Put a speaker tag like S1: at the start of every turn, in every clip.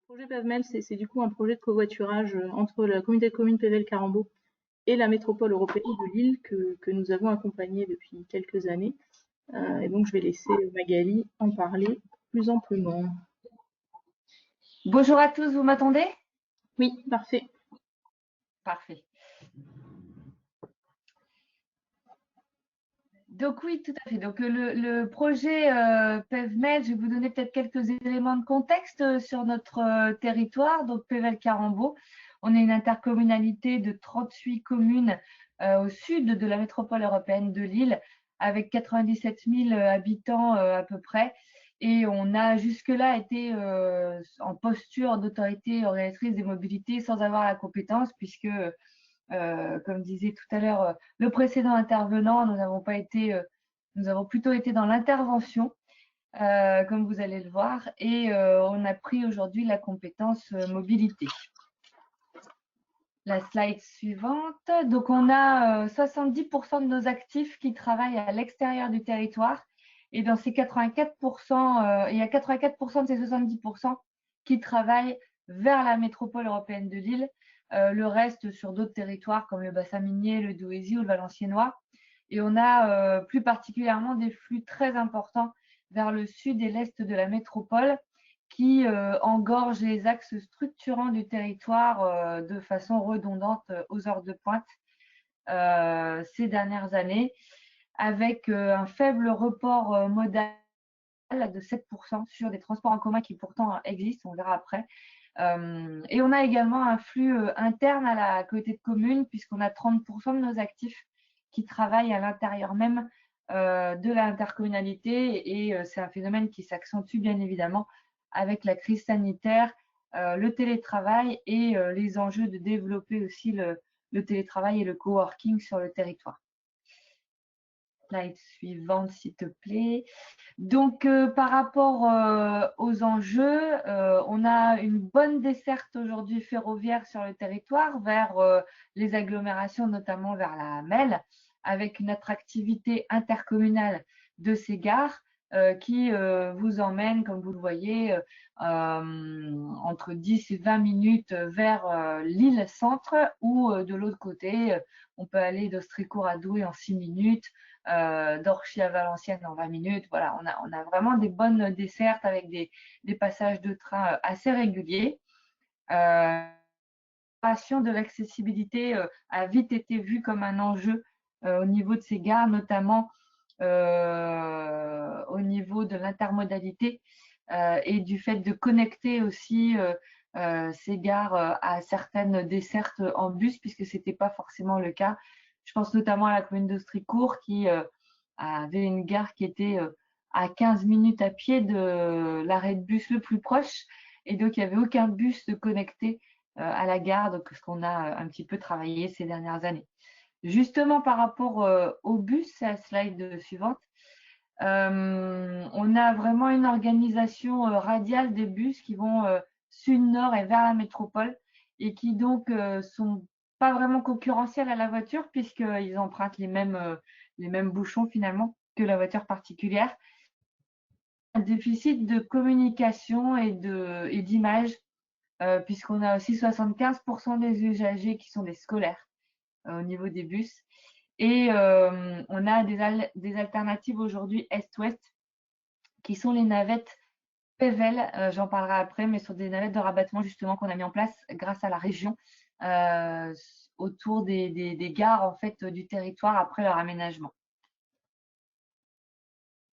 S1: Projet PAVMEL, c'est du coup un projet de covoiturage entre la communauté de communes Pével-Carambeau et la métropole européenne de Lille que nous avons accompagné depuis quelques années. Et donc, je vais laisser Magali en parler plus amplement.
S2: Bonjour à tous, vous m'entendez?
S1: Oui, parfait.
S2: Parfait. Donc oui, tout à fait. Donc le projet PEVMED, je vais vous donner peut-être quelques éléments de contexte sur notre territoire. Donc Pével-Carambeau, on est une intercommunalité de 38 communes au sud de la métropole européenne de Lille, avec 97 000 habitants à peu près. Et on a jusque-là été en posture d'autorité organisatrice des mobilités sans avoir la compétence, puisque comme disait tout à l'heure le précédent intervenant, nous avons plutôt été dans l'intervention, comme vous allez le voir, et on a pris aujourd'hui la compétence mobilité. La slide suivante. Donc, on a 70% de nos actifs qui travaillent à l'extérieur du territoire. Et dans ces 84%, il y a 84% de ces 70% qui travaillent vers la métropole européenne de Lille. Le reste sur d'autres territoires comme le bassin minier, le Douaisis ou le Valenciennois. Et on a plus particulièrement des flux très importants vers le sud et l'est de la métropole qui engorge les axes structurants du territoire de façon redondante aux heures de pointe ces dernières années, avec un faible report modal de 7% sur des transports en commun qui pourtant existent, on verra après. Et on a également un flux interne à la communauté de communes, puisqu'on a 30% de nos actifs qui travaillent à l'intérieur même de l'intercommunalité, et c'est un phénomène qui s'accentue bien évidemment avec la crise sanitaire, le télétravail et les enjeux de développer aussi le télétravail et le coworking sur le territoire. Slide suivante, s'il te plaît. Donc, par rapport aux enjeux, on a une bonne desserte aujourd'hui ferroviaire sur le territoire vers les agglomérations, notamment vers la MEL, avec une attractivité intercommunale de ces gares qui vous emmène, comme vous le voyez, entre 10 et 20 minutes vers Lille Centre, ou de l'autre côté, on peut aller d'Austricourt à Douai en 6 minutes, d'Orchy à Valenciennes en 20 minutes. Voilà, on a vraiment des bonnes dessertes avec des passages de train assez réguliers. De l'accessibilité a vite été vue comme un enjeu au niveau de ces gares, notamment au niveau de l'intermodalité et du fait de connecter aussi ces gares à certaines dessertes en bus, puisque ce n'était pas forcément le cas. Je pense notamment à la commune d'Austricourt qui avait une gare qui était à 15 minutes à pied de l'arrêt de bus le plus proche, et donc il n'y avait aucun bus de connecté à la gare, donc ce qu'on a un petit peu travaillé ces dernières années. Justement, par rapport au bus, c'est la slide suivante, on a vraiment une organisation radiale des bus qui vont sud-nord et vers la métropole, et qui donc sont pas vraiment concurrentiels à la voiture, puisqu'ils empruntent les mêmes bouchons finalement que la voiture particulière. Un déficit de communication et d'image, puisqu'on a aussi 75% des usagers qui sont des scolaires au niveau des bus. Et on a des alternatives aujourd'hui Est-Ouest, qui sont les navettes Pével, j'en parlerai après, mais sur des navettes de rabattement justement qu'on a mis en place grâce à la région autour des gares en fait du territoire après leur aménagement.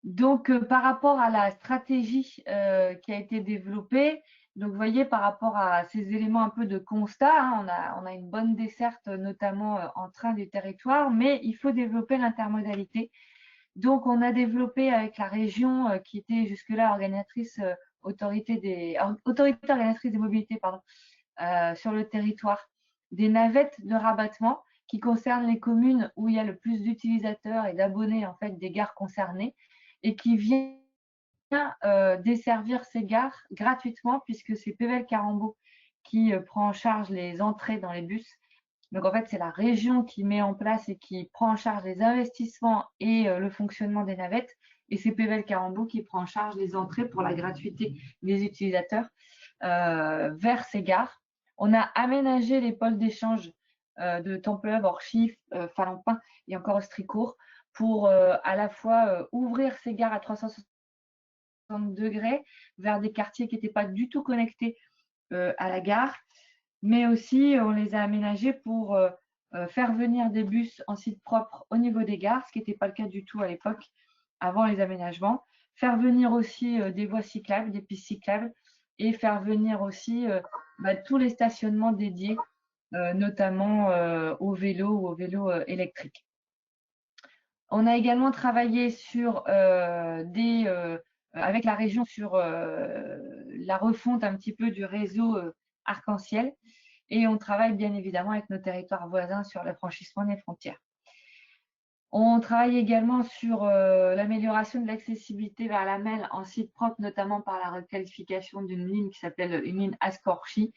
S2: Donc, par rapport à la stratégie qui a été développée, donc vous voyez, par rapport à ces éléments un peu de constat, hein, on a une bonne desserte, notamment en train du territoire, mais il faut développer l'intermodalité. Donc, on a développé avec la région qui était jusque-là autorité organisatrice des mobilités, pardon, sur le territoire, des navettes de rabattement qui concernent les communes où il y a le plus d'utilisateurs et d'abonnés en fait des gares concernées, et qui vient desservir ces gares gratuitement, puisque c'est Pével-Carambeau qui prend en charge les entrées dans les bus. Donc en fait, c'est la région qui met en place et qui prend en charge les investissements et le fonctionnement des navettes, et c'est Pével-Carambeau qui prend en charge les entrées pour la gratuité des utilisateurs. vers ces gares. On a aménagé les pôles d'échange de Tempelhof, Orchies, Falampin et encore Ostricourt pour à la fois ouvrir ces gares à 360 degrés vers des quartiers qui n'étaient pas du tout connectés à la gare, mais aussi on les a aménagés pour faire venir des bus en site propre au niveau des gares, ce qui n'était pas le cas du tout à l'époque, avant les aménagements. Faire venir aussi des voies cyclables, des pistes cyclables, et faire venir aussi tous les stationnements dédiés, notamment aux vélos ou aux vélos électriques. On a également travaillé sur avec la région sur la refonte un petit peu du réseau arc-en-ciel, et on travaille bien évidemment avec nos territoires voisins sur le franchissement des frontières. On travaille également sur l'amélioration de l'accessibilité vers la MEL en site propre, notamment par la requalification d'une ligne qui s'appelle une ligne Ascorchi,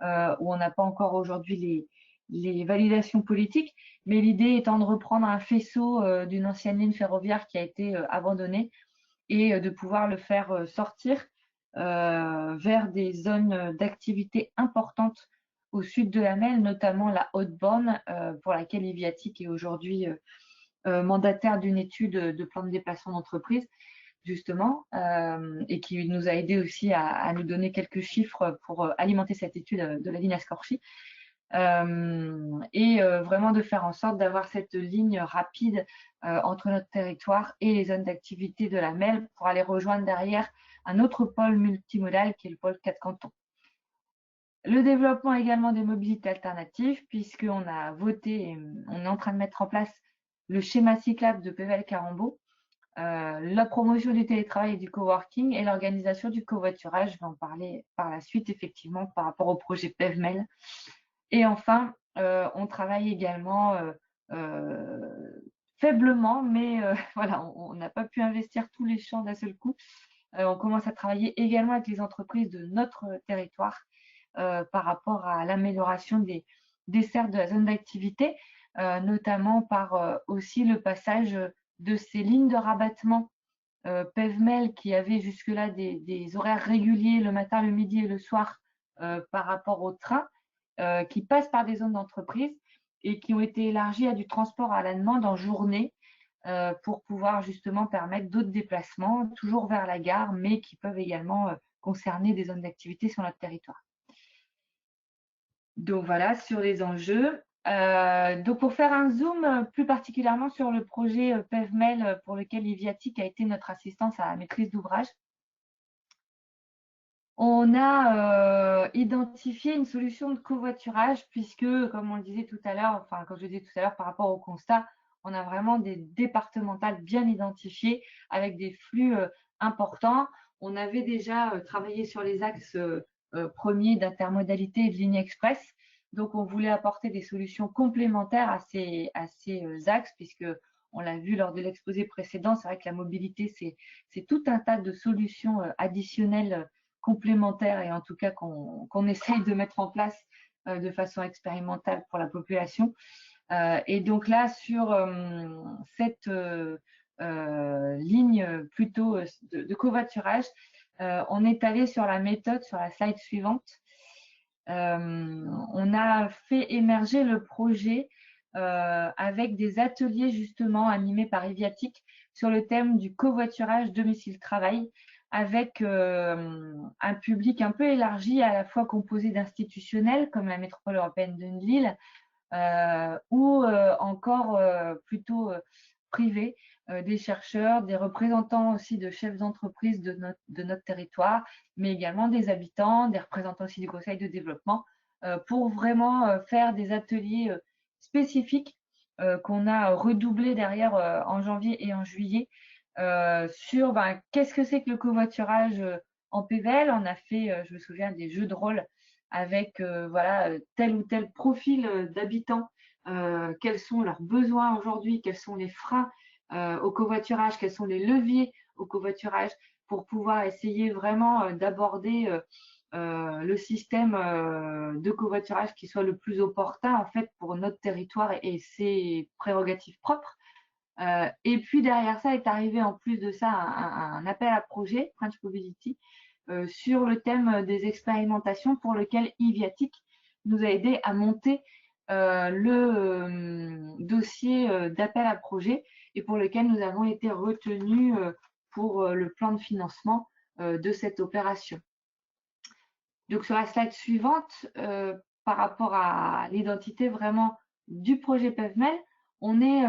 S2: où on n'a pas encore aujourd'hui les validations politiques, mais l'idée étant de reprendre un faisceau d'une ancienne ligne ferroviaire qui a été abandonnée et de pouvoir le faire sortir vers des zones d'activité importantes au sud de la MEL, notamment la Haute-Borne, pour laquelle Iviatic est aujourd'hui mandataire d'une étude de plan de déplacement d'entreprise, justement, et qui nous a aidé aussi à nous donner quelques chiffres pour alimenter cette étude de la ligne Ascorchi. Et vraiment de faire en sorte d'avoir cette ligne rapide entre notre territoire et les zones d'activité de la MEL pour aller rejoindre derrière un autre pôle multimodal qui est le pôle 4 cantons. Le développement également des mobilités alternatives, puisqu'on a voté et on est en train de mettre en place le schéma cyclable de Pével-Carembault, la promotion du télétravail et du coworking et l'organisation du covoiturage. Je vais en parler par la suite, effectivement, par rapport au projet PEVMEL. Et enfin, on travaille également faiblement, mais voilà, on n'a pas pu investir tous les champs d'un seul coup. On commence à travailler également avec les entreprises de notre territoire par rapport à l'amélioration des desserts de la zone d'activité, notamment par aussi le passage de ces lignes de rabattement PEVMEL qui avaient jusque-là des horaires réguliers le matin, le midi et le soir par rapport au train, qui passent par des zones d'entreprise et qui ont été élargies à du transport à la demande en journée pour pouvoir justement permettre d'autres déplacements, toujours vers la gare, mais qui peuvent également concerner des zones d'activité sur notre territoire. Donc voilà, sur les enjeux. Donc pour faire un zoom plus particulièrement sur le projet PEVMEL pour lequel Iviatic a été notre assistance à la maîtrise d'ouvrage, on a identifié une solution de covoiturage puisque, comme on le disait tout à l'heure, enfin comme je disais tout à l'heure par rapport au constat, on a vraiment des départementales bien identifiées avec des flux importants. On avait déjà travaillé sur les axes premiers d'intermodalité et de ligne express. Donc, on voulait apporter des solutions complémentaires à ces axes puisque on l'a vu lors de l'exposé précédent, c'est vrai que la mobilité, c'est tout un tas de solutions additionnelles complémentaires et en tout cas qu'on essaye de mettre en place de façon expérimentale pour la population. Et donc là, sur cette ligne plutôt de covoiturage, on est allé sur la méthode, sur la slide suivante. On a fait émerger le projet avec des ateliers justement animés par Iviatic sur le thème du covoiturage domicile-travail, avec un public un peu élargi, à la fois composé d'institutionnels comme la métropole européenne de Lille, ou encore plutôt privés, des chercheurs, des représentants aussi de chefs d'entreprise de notre territoire, mais également des habitants, des représentants aussi du conseil de développement, pour vraiment faire des ateliers spécifiques qu'on a redoublés derrière en janvier et en juillet sur qu'est-ce que c'est que le covoiturage en PVL. On a fait, je me souviens, des jeux de rôle avec voilà, tel ou tel profil d'habitants, quels sont leurs besoins aujourd'hui, quels sont les freins au covoiturage, quels sont les leviers au covoiturage pour pouvoir essayer vraiment d'aborder le système de covoiturage qui soit le plus opportun en fait pour notre territoire et ses prérogatives propres. Et puis derrière ça est arrivé en plus de ça un appel à projet, French Mobility, sur le thème des expérimentations pour lequel Iviatic nous a aidé à monter le dossier d'appel à projet et pour lequel nous avons été retenus pour le plan de financement de cette opération. Donc sur la slide suivante, par rapport à l'identité vraiment du projet PEVMEL, on est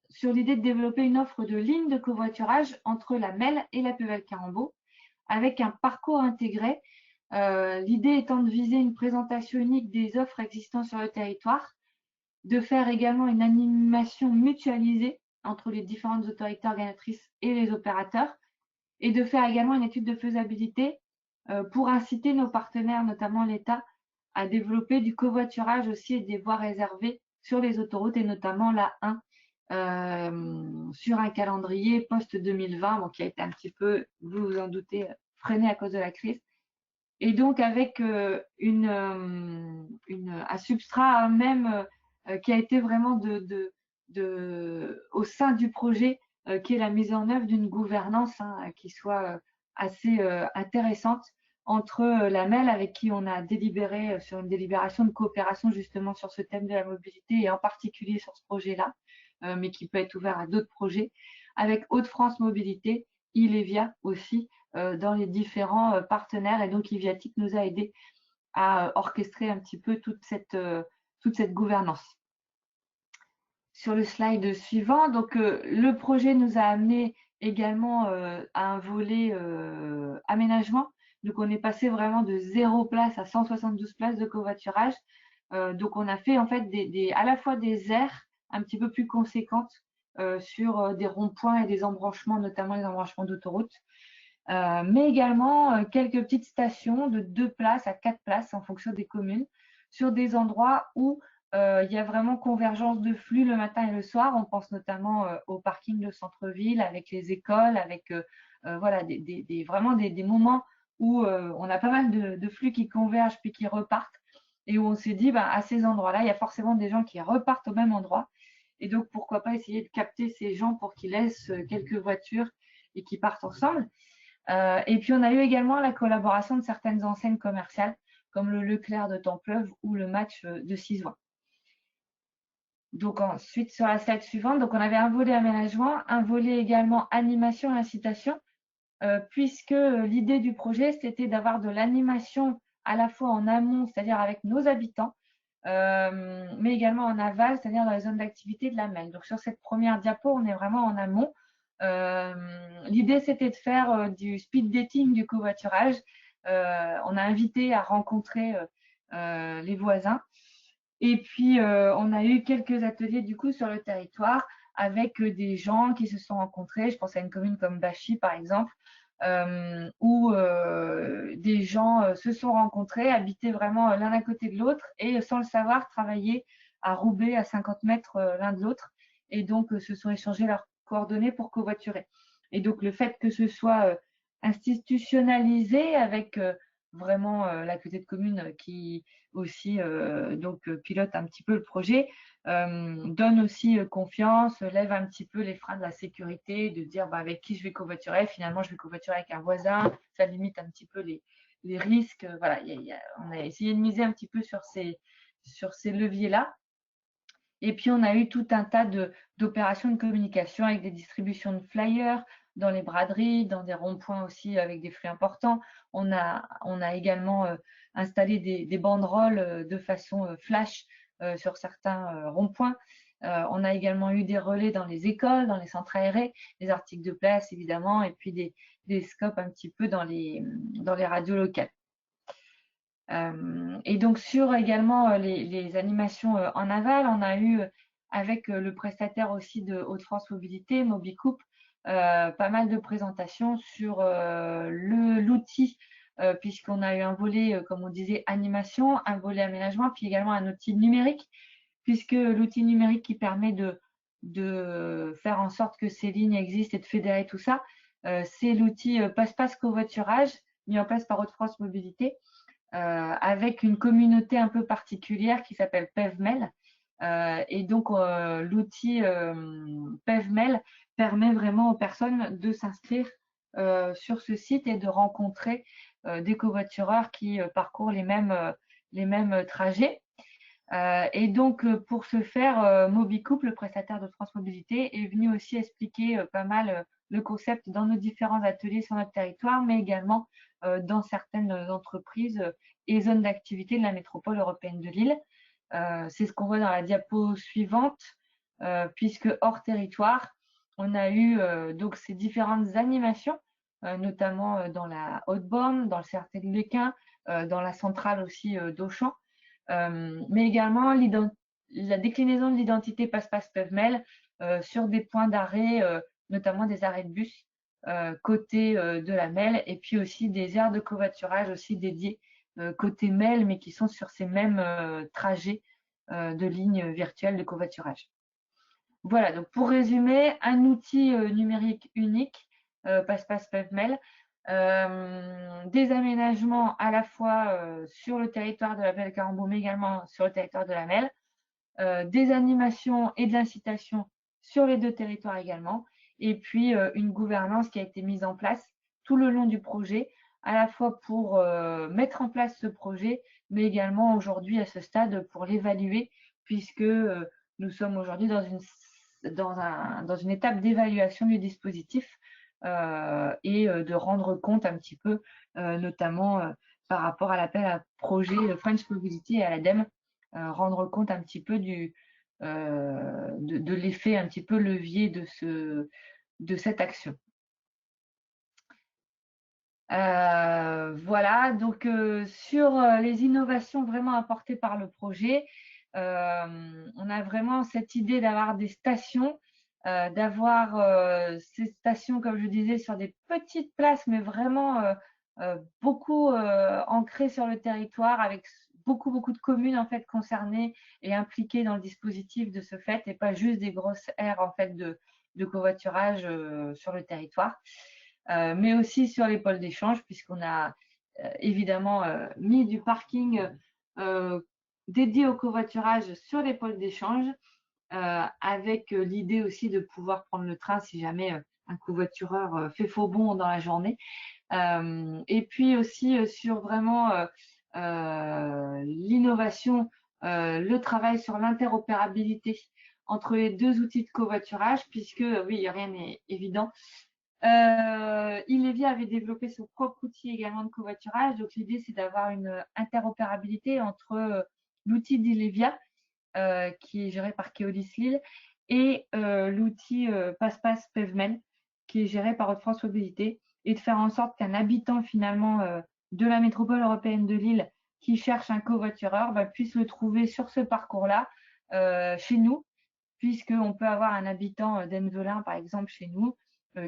S2: sur l'idée de développer une offre de ligne de covoiturage entre la MEL et la PEVEL Carambeau avec un parcours intégré. L'idée étant de viser une présentation unique des offres existantes sur le territoire, de faire également une animation mutualisée entre les différentes autorités organisatrices et les opérateurs et de faire également une étude de faisabilité pour inciter nos partenaires, notamment l'État, à développer du covoiturage aussi et des voies réservées sur les autoroutes et notamment la 1 sur un calendrier post-2020 bon, qui a été un petit peu, vous vous en doutez, freiné à cause de la crise. Et donc avec un substrat même qui a été vraiment au sein du projet, qui est la mise en œuvre d'une gouvernance qui soit assez intéressante entre la MEL avec qui on a délibéré sur une délibération de coopération justement sur ce thème de la mobilité et en particulier sur ce projet-là, mais qui peut être ouvert à d'autres projets, avec Hauts-de-France Mobilité, Ilevia aussi, dans les différents partenaires. Et donc, Iviatic nous a aidé à orchestrer un petit peu toute cette gouvernance. Sur le slide suivant, donc le projet nous a amené également à un volet aménagement. Donc, on est passé vraiment de 0 place à 172 places de covoiturage. Donc, on a fait en fait à la fois des aires un petit peu plus conséquentes sur des ronds-points et des embranchements, notamment les embranchements d'autoroute, mais également quelques petites stations de 2 places à 4 places en fonction des communes, sur des endroits où il y a vraiment convergence de flux le matin et le soir. On pense notamment au parking de centre-ville avec les écoles, avec voilà, vraiment des moments où on a pas mal de flux qui convergent puis qui repartent et où on s'est dit, à ces endroits-là, il y a forcément des gens qui repartent au même endroit. Et donc, pourquoi pas essayer de capter ces gens pour qu'ils laissent quelques voitures et qu'ils partent ensemble. Et puis, on a eu également la collaboration de certaines enseignes commerciales, comme le Leclerc de Templeuve ou le Match de Cisoing. Donc, ensuite, sur la slide suivante, donc on avait un volet aménagement, un volet également animation et incitation, puisque l'idée du projet, c'était d'avoir de l'animation à la fois en amont, c'est-à-dire avec nos habitants, mais également en aval, c'est-à-dire dans les zones d'activité de la MEL. Donc, sur cette première diapo, on est vraiment en amont. L'idée, c'était de faire du speed dating du covoiturage. On a invité à rencontrer les voisins. Et puis, on a eu quelques ateliers du coup sur le territoire avec des gens qui se sont rencontrés. Je pense à une commune comme Bachy, par exemple, où des gens se sont rencontrés, habitaient vraiment l'un à côté de l'autre et sans le savoir, travaillaient à Roubaix à 50 mètres l'un de l'autre et donc se sont échangés leurs coordonnées pour covoiturer. Et donc, le fait que ce soit institutionnalisé avec vraiment la communauté de communes qui aussi pilote un petit peu le projet, donne aussi confiance, lève un petit peu les freins de la sécurité, de dire avec qui je vais covoiturer, finalement je vais covoiturer avec un voisin, ça limite un petit peu les risques. Voilà, on a essayé de miser un petit peu sur ces leviers-là. Et puis, on a eu tout un tas d'opérations de communication avec des distributions de flyers dans les braderies, dans des ronds-points aussi avec des flux importants. On a également installé des banderoles de façon flash sur certains ronds-points. On a également eu des relais dans les écoles, dans les centres aérés, des articles de presse évidemment, et puis des scopes un petit peu dans les radios locales. Et donc sur également les animations en aval, on a eu avec le prestataire aussi de Hauts-de-France Mobilité, Mobicoupe, pas mal de présentations sur l'outil, puisqu'on a eu un volet, comme on disait, animation, un volet aménagement, puis également un outil numérique, puisque l'outil numérique qui permet de faire en sorte que ces lignes existent et de fédérer tout ça, c'est l'outil Passe-Passe Covoiturage, mis en place par Hauts-de-France Mobilité, avec une communauté un peu particulière qui s'appelle PEVMEL. Et donc, l'outil PEVMEL permet vraiment aux personnes de s'inscrire sur ce site et de rencontrer des covoitureurs qui parcourent les mêmes trajets. Et donc, pour ce faire, Mobicoupe, le prestataire de France Mobilité, est venu aussi expliquer pas mal le concept dans nos différents ateliers sur notre territoire, mais également dans certaines entreprises et zones d'activité de la métropole européenne de Lille. C'est ce qu'on voit dans la diapo suivante, puisque hors territoire, on a eu donc ces différentes animations, notamment dans la Haute-Borne, dans le CRT de Léquin, dans la centrale aussi d'Auchan. Mais également la déclinaison de l'identité passe-passe PEVMEL sur des points d'arrêt, notamment des arrêts de bus côté de la MEL, et puis aussi des aires de covoiturage aussi dédiées côté MEL, mais qui sont sur ces mêmes trajets de lignes virtuelles de covoiturage. Voilà, donc pour résumer, un outil numérique unique, passe-passe PEVMEL, des aménagements à la fois sur le territoire de la Belle Carambou, mais également sur le territoire de la MEL, des animations et de l'incitation sur les deux territoires également, et puis une gouvernance qui a été mise en place tout le long du projet, à la fois pour mettre en place ce projet, mais également aujourd'hui à ce stade pour l'évaluer, puisque nous sommes aujourd'hui dans une étape d'évaluation du dispositif et de rendre compte un petit peu, notamment par rapport à l'appel à projet French Mobility et à l'ADEME, rendre compte un petit peu de l'effet un petit peu levier de cette action. Voilà, donc sur les innovations vraiment apportées par le projet, on a vraiment cette idée d'avoir des stations, d'avoir ces stations, comme je disais, sur des petites places, mais vraiment beaucoup ancrées sur le territoire, avec beaucoup de communes en fait concernées et impliquées dans le dispositif de ce fait, et pas juste des grosses aires en fait de covoiturage sur le territoire. Mais aussi sur les pôles d'échange, puisqu'on a évidemment mis du parking dédié au covoiturage sur les pôles d'échange, avec l'idée aussi de pouvoir prendre le train si jamais un covoitureur fait faux bond dans la journée. Et puis aussi sur vraiment l'innovation, le travail sur l'interopérabilité entre les deux outils de covoiturage, puisque oui, rien n'est évident. Ilevia avait développé son propre outil également de covoiturage. Donc, l'idée, c'est d'avoir une interopérabilité entre l'outil d'Ilevia, qui est géré par Keolis Lille, et l'outil Passe-Passe PEVMEL, qui est géré par Hauts-de-France Mobilité, et de faire en sorte qu'un habitant finalement de la métropole européenne de Lille qui cherche un covoitureur puisse le trouver sur ce parcours-là chez nous, puisqu'on peut avoir un habitant d'Envelin, par exemple, chez nous,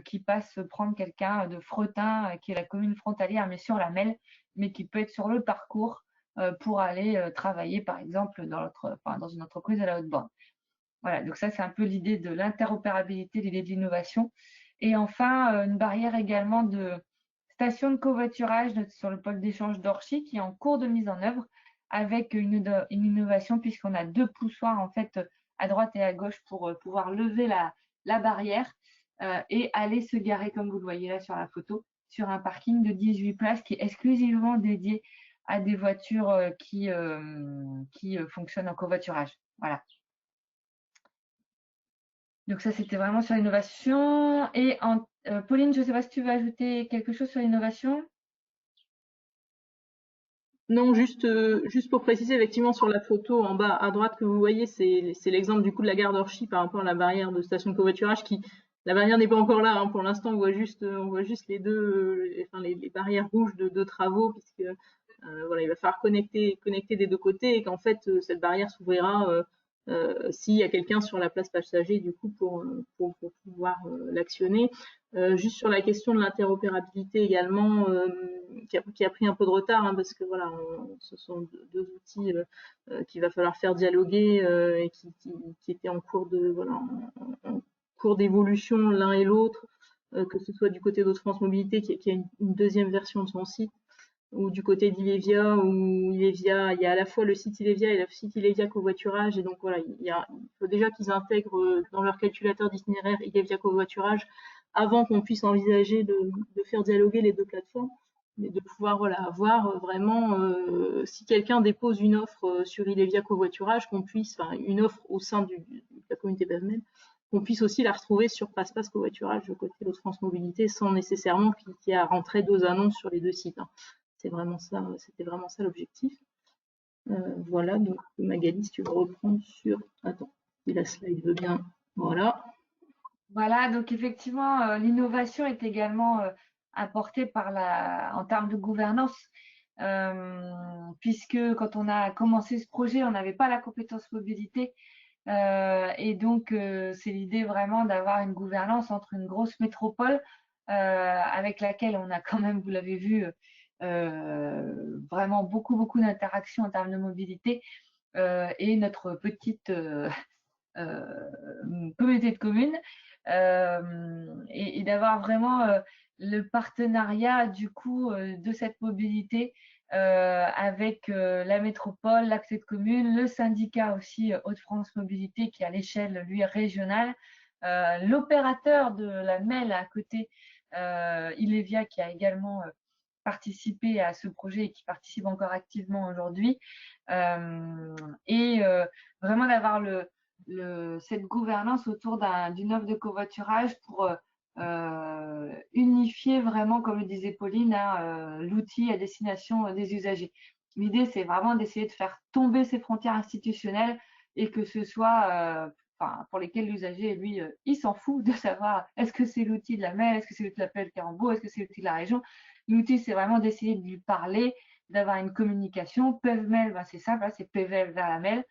S2: qui passe prendre quelqu'un de Fretin, qui est la commune frontalière, mais sur la MEL, mais qui peut être sur le parcours pour aller travailler, par exemple, dans une entreprise à la Haute-Borne. Voilà, donc ça, c'est un peu l'idée de l'interopérabilité, l'idée de l'innovation. Et enfin, une barrière également de station de covoiturage sur le pôle d'échange d'Orchy, qui est en cours de mise en œuvre, avec une innovation, puisqu'on a 2 poussoirs, en fait, à droite et à gauche pour pouvoir lever la barrière et aller se garer, comme vous le voyez là sur la photo, sur un parking de 18 places qui est exclusivement dédié à des voitures qui fonctionnent en covoiturage. Voilà. Donc ça, c'était vraiment sur l'innovation. Et Pauline, je ne sais pas si tu veux ajouter quelque chose sur l'innovation.
S1: Non, juste pour préciser, effectivement, sur la photo en bas à droite que vous voyez, c'est l'exemple du coup de la gare d'Orchy par rapport à la barrière de station de covoiturage la barrière n'est pas encore là, hein, pour l'instant, on voit juste les deux, les barrières rouges de travaux, puisque voilà, il va falloir connecter des deux côtés et qu'en fait, cette barrière s'ouvrira s'il y a quelqu'un sur la place passager, du coup, pour pouvoir l'actionner. Juste sur la question de l'interopérabilité également, qui a pris un peu de retard, hein, parce que voilà, ce sont deux outils qu'il va falloir faire dialoguer et qui étaient en cours en cours d'évolution l'un et l'autre, que ce soit du côté d'Hauts-de-France Mobilité qui a une deuxième version de son site, ou du côté d'Ilevia, où Ilevia, il y a à la fois le site Ilevia et le site Ilevia Covoiturage, et donc voilà, il faut déjà qu'ils intègrent dans leur calculateur d'itinéraire Ilevia Covoiturage avant qu'on puisse envisager de faire dialoguer les deux plateformes, mais de pouvoir voilà, avoir vraiment, si quelqu'un dépose une offre sur Ilevia Covoiturage, qu'on puisse, enfin une offre au sein de la communauté PavMail, qu'on puisse aussi la retrouver sur Passe-Passe Covoiturage, le côté de France Mobilité, sans nécessairement qu'il y ait à rentrer deux annonces sur les deux sites. Hein. C'est vraiment ça, c'était vraiment ça l'objectif. Voilà, donc Magali, si tu veux reprendre sur. Attends, si la slide veut bien. Voilà.
S2: Voilà, donc effectivement, l'innovation est également apportée en termes de gouvernance, puisque quand on a commencé ce projet, on n'avait pas la compétence mobilité. Et donc, c'est l'idée vraiment d'avoir une gouvernance entre une grosse métropole avec laquelle on a quand même, vous l'avez vu, vraiment beaucoup d'interactions en termes de mobilité et notre petite communauté de communes et d'avoir vraiment le partenariat du coup de cette mobilité avec la métropole, l'accès de communes, le syndicat aussi Hauts-de-France Mobilité qui est à l'échelle lui régionale, l'opérateur de la MEL à côté, Ilevia qui a également participé à ce projet et qui participe encore activement aujourd'hui et vraiment d'avoir cette gouvernance autour d'une offre de covoiturage pour unifier vraiment, comme le disait Pauline, hein, l'outil à destination des usagers. L'idée, c'est vraiment d'essayer de faire tomber ces frontières institutionnelles et que ce soit, pour lesquelles l'usager, lui, il s'en fout de savoir est-ce que c'est l'outil de la MEL, est-ce que c'est l'outil de l'appel Carambeau, est-ce que c'est l'outil de la région. L'outil, c'est vraiment d'essayer de lui parler, d'avoir une communication. PevMail, ben, c'est simple, hein, c'est PVL vers la mail.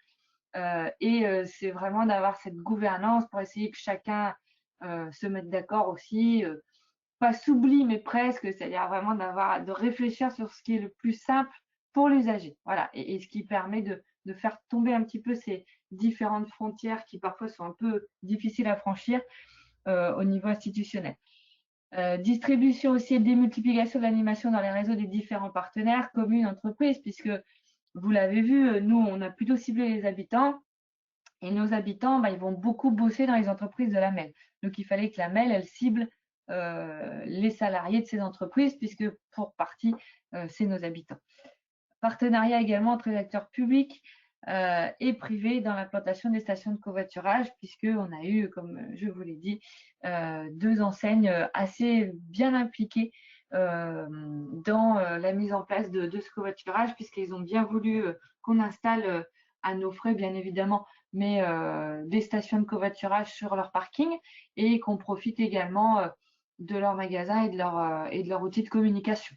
S2: C'est vraiment d'avoir cette gouvernance pour essayer que chacun se mette d'accord aussi, pas s'oublie, mais presque, c'est-à-dire vraiment de réfléchir sur ce qui est le plus simple pour l'usager. Voilà, et ce qui permet de faire tomber un petit peu ces différentes frontières qui parfois sont un peu difficiles à franchir au niveau institutionnel. Distribution aussi et démultiplication de l'animation dans les réseaux des différents partenaires, communes, entreprises, puisque vous l'avez vu, nous, on a plutôt ciblé les habitants et nos habitants, bah, ils vont beaucoup bosser dans les entreprises de la MEL. Donc, il fallait que la MEL, elle cible les salariés de ces entreprises, puisque pour partie, c'est nos habitants. Partenariat également entre les acteurs publics et privés dans l'implantation des stations de covoiturage, puisqu'on a eu, comme je vous l'ai dit, deux enseignes assez bien impliquées dans la mise en place de ce covoiturage, puisqu'ils ont bien voulu qu'on installe à nos frais, bien évidemment, mais des stations de covoiturage sur leur parking et qu'on profite également de leur magasin et de leur outil de communication.